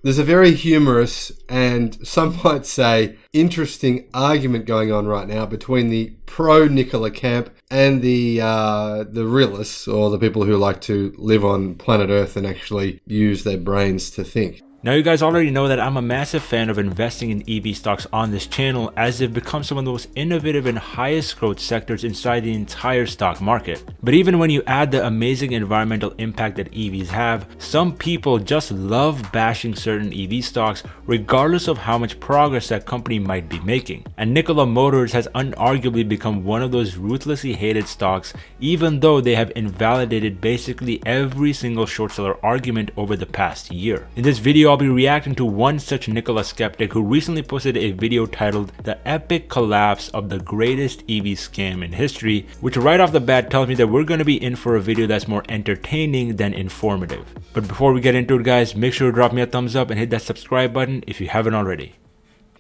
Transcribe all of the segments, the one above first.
There's a very humorous and some might say interesting argument going on right now between the pro-Nikola camp and the realists, or the people who like to live on planet Earth and actually use their brains to think. Now you guys already know that I'm a massive fan of investing in EV stocks on this channel, as they've become some of the most innovative and highest growth sectors inside the entire stock market. But even when you add the amazing environmental impact that EVs have, some people just love bashing certain EV stocks regardless of how much progress that company might be making. And Nikola Motors has unarguably become one of those ruthlessly hated stocks, even though they have invalidated basically every single short seller argument over the past year. In this video, I'll be reacting to one such Nikola skeptic who recently posted a video titled "The Epic Collapse of the Greatest EV Scam in History," which right off the bat tells me that we're going to be in for a video that's more entertaining than informative. But before we get into it, guys, make sure to drop me a thumbs up and hit that subscribe button if you haven't already.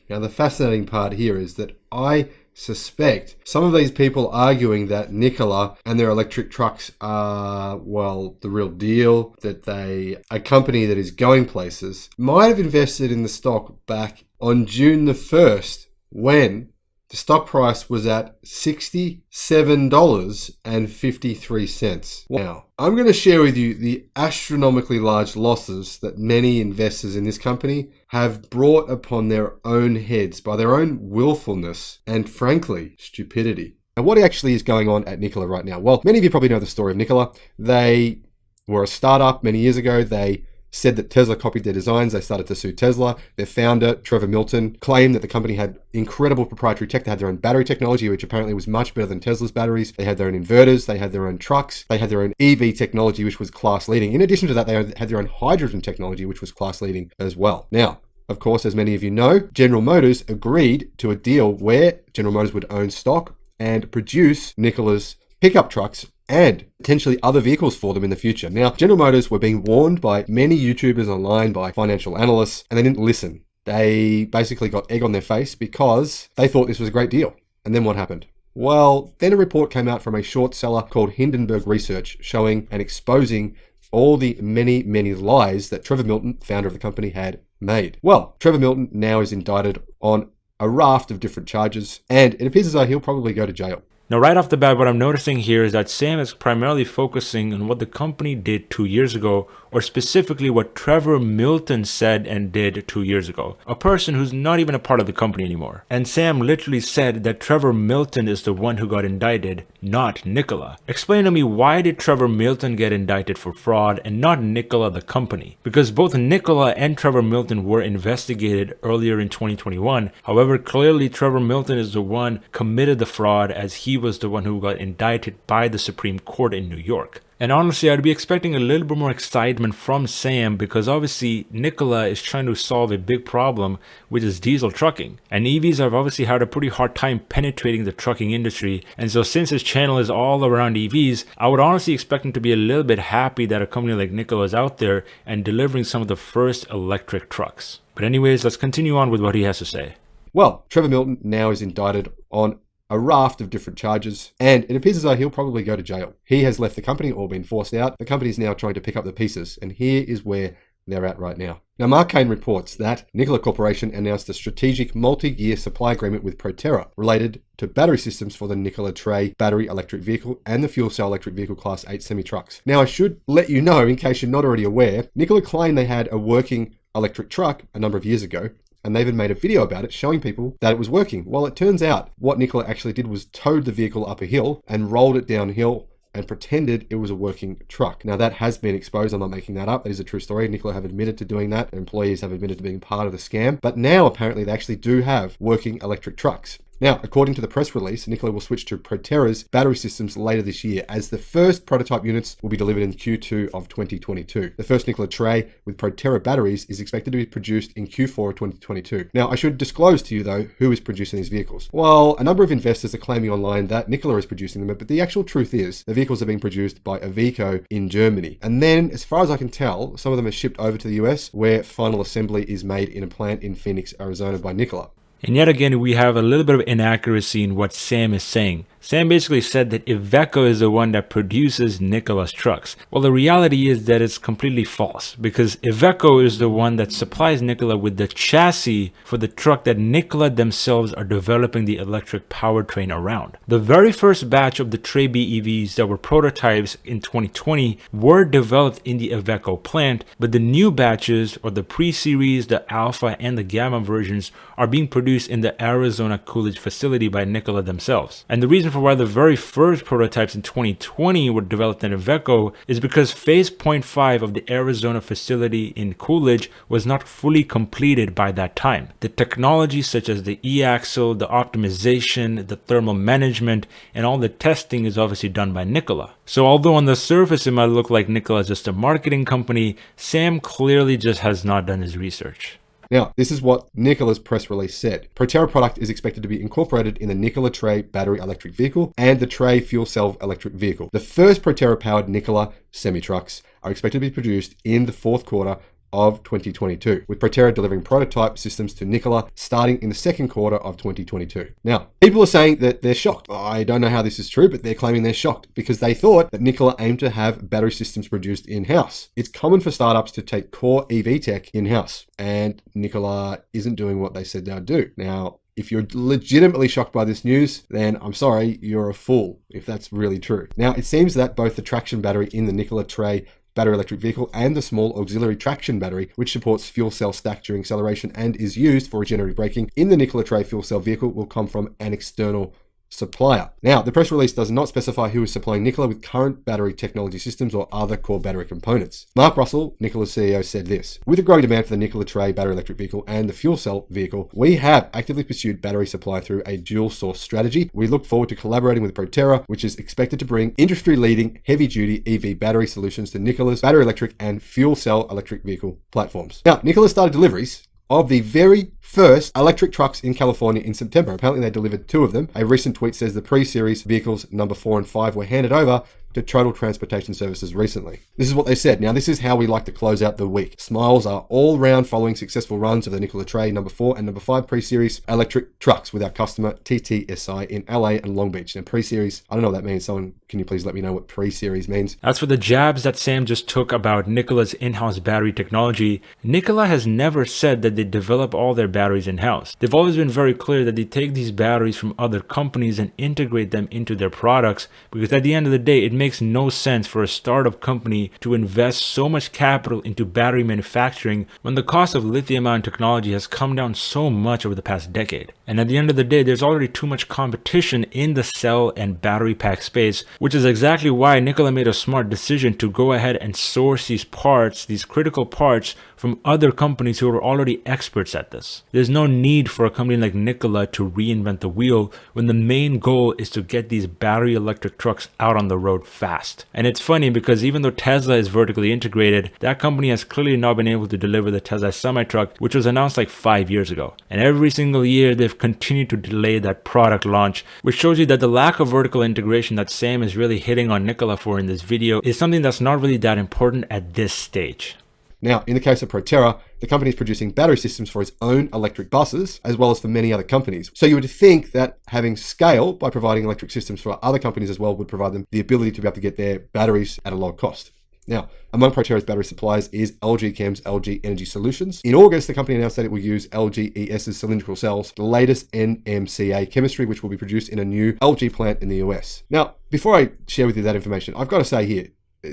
Now, the fascinating part here is that I suspect some of these people arguing that Nikola and their electric trucks are, well, the real deal, that they a company that is going places, might have invested in the stock back on June the 1st when the stock price was at $67.53. Now, I'm going to share with you the astronomically large losses that many investors in this company have brought upon their own heads by their own willfulness and, frankly, stupidity. Now, what actually is going on at Nikola right now? Well, many of you probably know the story of Nikola. They were a startup many years ago. They said that Tesla copied their designs. They started to sue Tesla. Their founder, Trevor Milton, claimed that the company had incredible proprietary tech. They had their own battery technology, which apparently was much better than Tesla's batteries. They had their own inverters. They had their own trucks. They had their own EV technology, which was class leading. In addition to that, they had their own hydrogen technology, which was class leading as well. Now, of course, as many of you know, General Motors agreed to a deal where General Motors would own stock and produce Nikola's pickup trucks and potentially other vehicles for them in the future. Now, General Motors were being warned by many YouTubers online, by financial analysts, and they didn't listen. They basically got egg on their face because they thought this was a great deal. And then what happened? Well, then a report came out from a short seller called Hindenburg Research, showing and exposing all the many, many lies that Trevor Milton, founder of the company, had made. Well, Trevor Milton now is indicted on a raft of different charges, and it appears as though he'll probably go to jail. Now, right off the bat, what I'm noticing here is that Sam is primarily focusing on what the company did 2 years ago, or specifically what Trevor Milton said and did 2 years ago, a person who's not even a part of the company anymore. And Sam literally said that Trevor Milton is the one who got indicted, not Nikola. Explain to me, why did Trevor Milton get indicted for fraud and not Nikola the company? Because both Nikola and Trevor Milton were investigated earlier in 2021. However, clearly Trevor Milton is the one committed the fraud, as he was the one who got indicted by the Supreme Court in New York. And honestly, I'd be expecting a little bit more excitement from Sam, because obviously Nikola is trying to solve a big problem, which is diesel trucking. And EVs have obviously had a pretty hard time penetrating the trucking industry. And so since his channel is all around EVs, I would honestly expect him to be a little bit happy that a company like Nikola is out there and delivering some of the first electric trucks. But anyways, let's continue on with what he has to say. Well, Trevor Milton now is indicted on a raft of different charges, and it appears as though he'll probably go to jail. He has left the company or been forced out. The company is now trying to pick up the pieces, and here is where they're at right now. Now, Mark Kane reports that Nikola Corporation announced a strategic multi-year supply agreement with Proprietary related to battery systems for the Nikola Tre battery electric vehicle and the fuel cell electric vehicle class 8 semi-trucks. Now, I should let you know, in case you're not already aware, Nikola claimed they had a working electric truck a number of years ago, and they even made a video about it showing people that it was working. Well, it turns out what Nikola actually did was towed the vehicle up a hill and rolled it downhill and pretended it was a working truck. Now, that has been exposed. I'm not making that up. That is a true story. Nikola have admitted to doing that. Employees have admitted to being part of the scam. But now, apparently, they actually do have working electric trucks. Now, according to the press release, Nikola will switch to Proprietary's battery systems later this year, as the first prototype units will be delivered in Q2 of 2022. The first Nikola Tre with Proprietary batteries is expected to be produced in Q4 of 2022. Now, I should disclose to you, though, who is producing these vehicles. Well, a number of investors are claiming online that Nikola is producing them, but the actual truth is the vehicles are being produced by Iveco in Germany. And then, as far as I can tell, some of them are shipped over to the US, where final assembly is made in a plant in Phoenix, Arizona by Nikola. And yet again, we have a little bit of inaccuracy in what Sam is saying. Sam basically said that Iveco is the one that produces Nikola's trucks. Well, the reality is that it's completely false, because Iveco is the one that supplies Nikola with the chassis for the truck that Nikola themselves are developing the electric powertrain around. The very first batch of the Tre BEVs that were prototypes in 2020 were developed in the Iveco plant, but the new batches, or the pre-series, the alpha, and the gamma versions are being produced in the Arizona Coolidge facility by Nikola themselves. And the reason for why the very first prototypes in 2020 were developed in Iveco is because phase 0.5 of the Arizona facility in Coolidge was not fully completed by that time. The technology such as the e-axle, the optimization, the thermal management, and all the testing is obviously done by Nikola. So although on the surface it might look like Nikola is just a marketing company, Sam clearly just has not done his research. Now, this is what Nikola's press release said. Proterra product is expected to be incorporated in the Nikola Tre battery electric vehicle and the Tre fuel cell electric vehicle. The first Proterra-powered Nikola semi-trucks are expected to be produced in the fourth quarter of 2022, with Proterra delivering prototype systems to Nikola starting in the second quarter of 2022. Now, people are saying that they're shocked. I don't know how this is true, but they're claiming they're shocked because they thought that Nikola aimed to have battery systems produced in-house. It's common for startups to take core EV tech in-house, and Nikola isn't doing what they said they would do. Now, if you're legitimately shocked by this news, then I'm sorry, you're a fool, if that's really true. Now, it seems that both the traction battery in the Nikola Tre battery electric vehicle and the small auxiliary traction battery, which supports fuel cell stack during acceleration and is used for regenerative braking in the Nikola Tre fuel cell vehicle, will come from an external supplier. Now, the press release does not specify who is supplying Nikola with current battery technology systems or other core battery components. Mark Russell, Nikola's CEO, said this: "With the growing demand for the Nikola Tre battery electric vehicle and the fuel cell vehicle, we have actively pursued battery supply through a dual source strategy. We look forward to collaborating with Proterra, which is expected to bring industry-leading heavy-duty EV battery solutions to Nikola's battery electric and fuel cell electric vehicle platforms." Now, Nikola started deliveries of the very first electric trucks in California in September. Apparently they delivered 2 of them. A recent tweet says the pre-series vehicles number 4 and 5 were handed over to Total Transportation Services recently. This is what they said. Now, this is how we like to close out the week. Smiles are all round following successful runs of the Nikola Tre number 4 and number 5 pre-series electric trucks with our customer TTSI in LA and Long Beach. And pre-series, I don't know what that means. Someone, can you please let me know what pre-series means? As for the jabs that Sam just took about Nikola's in-house battery technology, Nikola has never said that they develop all their batteries in-house. They've always been very clear that they take these batteries from other companies and integrate them into their products, because at the end of the day, it makes no sense for a startup company to invest so much capital into battery manufacturing when the cost of lithium-ion technology has come down so much over the past decade. And at the end of the day, there's already too much competition in the cell and battery pack space, which is exactly why Nikola made a smart decision to go ahead and source these parts, these critical parts, from other companies who are already experts at this. There's no need for a company like Nikola to reinvent the wheel when the main goal is to get these battery electric trucks out on the road fast. And it's funny because even though Tesla is vertically integrated, that company has clearly not been able to deliver the Tesla semi-truck, which was announced like 5 years ago. And every single year they've continued to delay that product launch, which shows you that the lack of vertical integration that Sam is really hitting on Nikola for in this video is something that's not really that important at this stage. Now, in the case of Proterra, the company is producing battery systems for its own electric buses, as well as for many other companies. So you would think that having scale by providing electric systems for other companies as well would provide them the ability to be able to get their batteries at a low cost. Now, among Proterra's battery suppliers is LG Chem's LG Energy Solutions. In August, the company announced that it will use LG ES's cylindrical cells, the latest NMCA chemistry, which will be produced in a new LG plant in the US. Now, before I share with you that information, I've got to say here,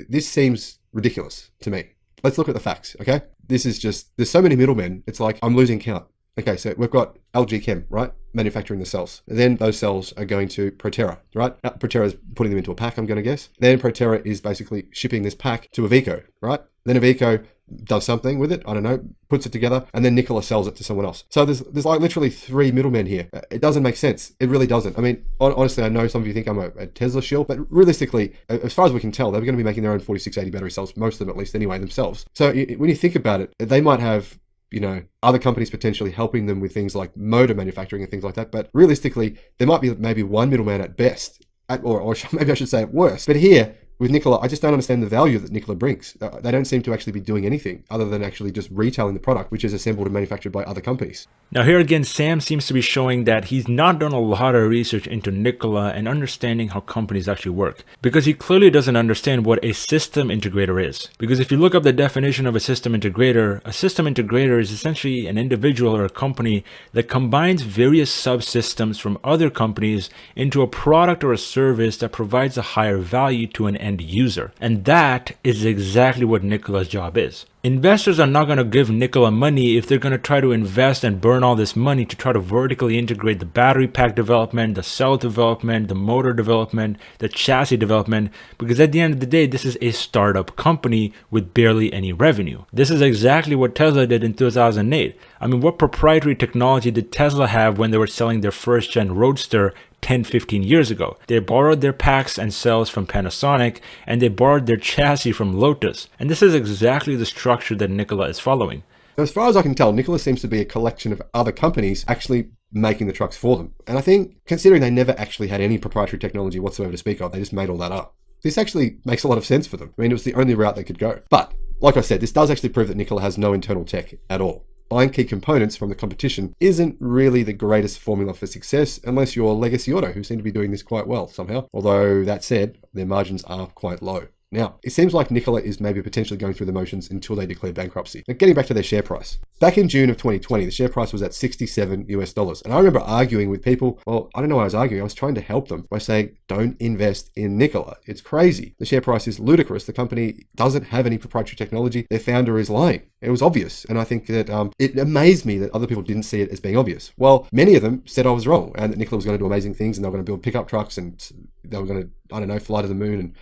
this seems ridiculous to me. Let's look at the facts, okay? This is just, there's so many middlemen, it's like I'm losing count. Okay, so we've got LG Chem, right? Manufacturing the cells. Then those cells are going to Proterra, right? Proterra is putting them into a pack, I'm going to guess. Then Proterra is basically shipping this pack to Iveco, right? Then Iveco does something with it, I don't know, puts it together, and then Nikola sells it to someone else. So there's like literally 3 middlemen here. It doesn't make sense. It really doesn't. I mean, honestly, I know some of you think I'm a Tesla shill, but realistically, as far as we can tell, they're going to be making their own 4680 battery cells, most of them at least anyway, themselves. So when you think about it, they might have, you know, other companies potentially helping them with things like motor manufacturing and things like that. But realistically, there might be maybe one middleman at best, or maybe I should say at worst. But here, with Nikola, I just don't understand the value that Nikola brings. They don't seem to actually be doing anything other than actually just retailing the product, which is assembled and manufactured by other companies. Now here again, Sam seems to be showing that he's not done a lot of research into Nikola and understanding how companies actually work, because he clearly doesn't understand what a system integrator is. Because if you look up the definition of a system integrator is essentially an individual or a company that combines various subsystems from other companies into a product or a service that provides a higher value to an end user. And that is exactly what Nikola's job is. Investors are not going to give Nikola money if they're going to try to invest and burn all this money to try to vertically integrate the battery pack development, the cell development, the motor development, the chassis development, because at the end of the day, this is a startup company with barely any revenue. This is exactly what Tesla did in 2008. I mean, what proprietary technology did Tesla have when they were selling their first gen Roadster 10-15 years ago? They borrowed their packs and cells from Panasonic, and they borrowed their chassis from Lotus. And this is exactly the structure that Nikola is following. As far as I can tell, Nikola seems to be a collection of other companies actually making the trucks for them. And I think, considering they never actually had any proprietary technology whatsoever to speak of, they just made all that up. This actually makes a lot of sense for them. I mean, it was the only route they could go. But, like I said, this does actually prove that Nikola has no internal tech at all. Buying key components from the competition isn't really the greatest formula for success unless you're Legacy Auto, who seem to be doing this quite well somehow. Although, that said, their margins are quite low. Now, it seems like Nikola is maybe potentially going through the motions until they declare bankruptcy. Now, getting back to their share price. Back in June of 2020, the share price was at $67. And I remember arguing with people, well, I don't know why I was arguing. I was trying to help them by saying, don't invest in Nikola. It's crazy. The share price is ludicrous. The company doesn't have any proprietary technology. Their founder is lying. It was obvious. And I think that it amazed me that other people didn't see it as being obvious. Well, many of them said I was wrong and that Nikola was going to do amazing things and they were going to build pickup trucks and they were going to, I don't know, fly to the moon. And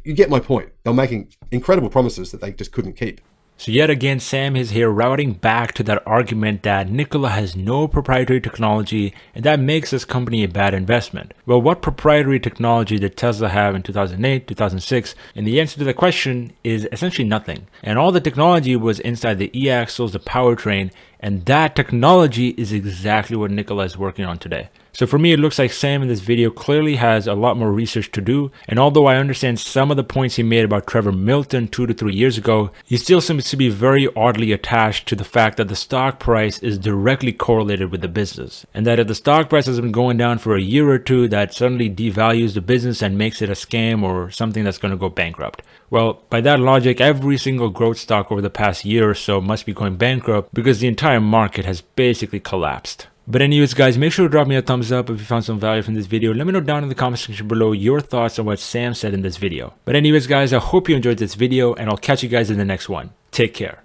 you get my point. They were making incredible promises that they just couldn't keep. So yet again, Sam is here routing back to that argument that Nikola has no proprietary technology and that makes this company a bad investment. Well, what proprietary technology did Tesla have in 2008, 2006? And the answer to the question is essentially nothing. And all the technology was inside the e-axles, the powertrain, and that technology is exactly what Nikola is working on today. So for me, it looks like Sam in this video clearly has a lot more research to do. And although I understand some of the points he made about Trevor Milton 2 to 3 years ago, he still seems to be very oddly attached to the fact that the stock price is directly correlated with the business. And that if the stock price has been going down for a year or two, that suddenly devalues the business and makes it a scam or something that's going to go bankrupt. Well, by that logic, every single growth stock over the past year or so must be going bankrupt because the entire market has basically collapsed. But anyways guys, make sure to drop me a thumbs up if you found some value from this video. Let me know down in the comment section below your thoughts on what Sam said in this video. But anyways guys, I hope you enjoyed this video and I'll catch you guys in the next one. Take care.